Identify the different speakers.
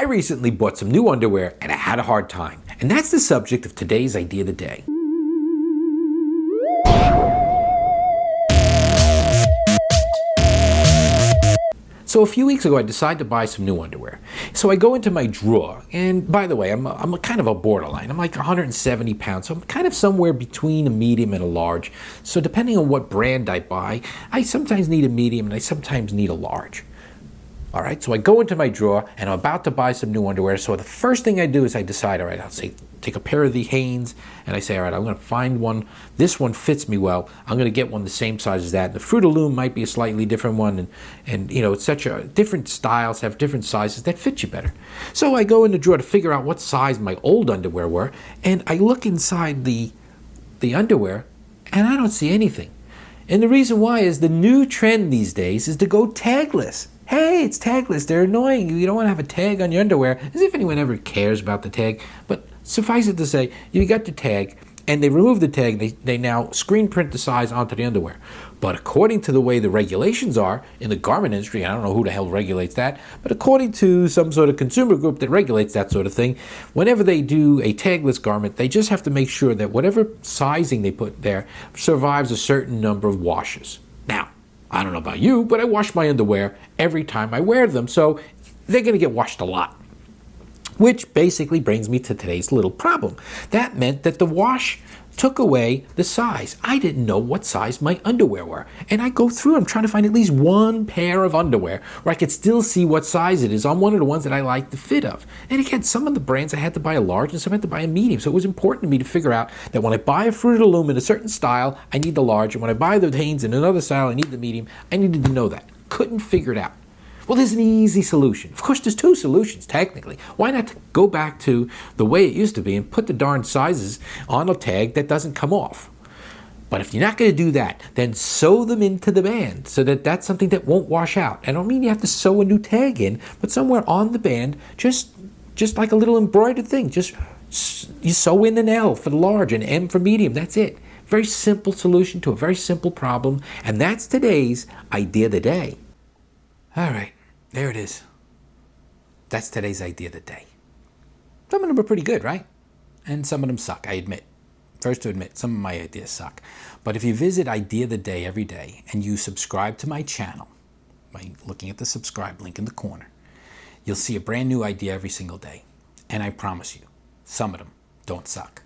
Speaker 1: I recently bought some new underwear and I had a hard time. And that's the subject of today's idea of the day. So a few weeks ago, I decided to buy some new underwear. So I go into my drawer, and by the way, I'm a kind of a borderline. I'm like 170 pounds, so I'm kind of somewhere between a medium and a large. So depending on what brand I buy, I sometimes need a medium and I sometimes need a large. All right, so I go into my drawer and I'm about to buy some new underwear. So the first thing I do is I decide, all right, I'll say, take a pair of the Hanes, and I say, all right, I'm going to find one. This one fits me well. I'm going to get one the same size as that. The Fruit of Loom might be a slightly different one, and you know, it's such a different styles have different sizes that fit you better. So I go in the drawer to figure out what size my old underwear were, and I look inside the underwear, and I don't see anything. And the reason why is the new trend these days is to go tagless. Hey, it's tagless. They're annoying. You don't want to have a tag on your underwear, as if anyone ever cares about the tag. But suffice it to say, you got the tag, and they remove the tag. They now screen print the size onto the underwear. But according to the way the regulations are in the garment industry, I don't know who the hell regulates that, but according to some sort of consumer group that regulates that sort of thing, whenever they do a tagless garment, they just have to make sure that whatever sizing they put there survives a certain number of washes. Now, I don't know about you, but I wash my underwear every time I wear them, so they're going to get washed a lot. Which basically brings me to today's little problem. That meant that the wash took away the size. I didn't know what size my underwear were. And I go through, I'm trying to find at least one pair of underwear where I could still see what size it is on one of the ones that I like the fit of. And again, some of the brands I had to buy a large and some I had to buy a medium. So it was important to me to figure out that when I buy a Fruit of the Loom in a certain style, I need the large. And when I buy the Hanes in another style, I need the medium. I needed to know that. Couldn't figure it out. Well, there's an easy solution. Of course, there's two solutions, technically. Why not go back to the way it used to be and put the darn sizes on a tag that doesn't come off? But if you're not going to do that, then sew them into the band so that that's something that won't wash out. I don't mean you have to sew a new tag in, but somewhere on the band, just like a little embroidered thing, just you sew in an L for the large, an M for medium, that's it. Very simple solution to a very simple problem, and that's today's idea of the day. All right, there it is. That's today's idea of the day. Some of them are pretty good, right? And some of them suck, I admit. First to admit, some of my ideas suck. But if you visit Idea of the Day every day and you subscribe to my channel by looking at the subscribe link in the corner, you'll see a brand new idea every single day. And I promise you, some of them don't suck.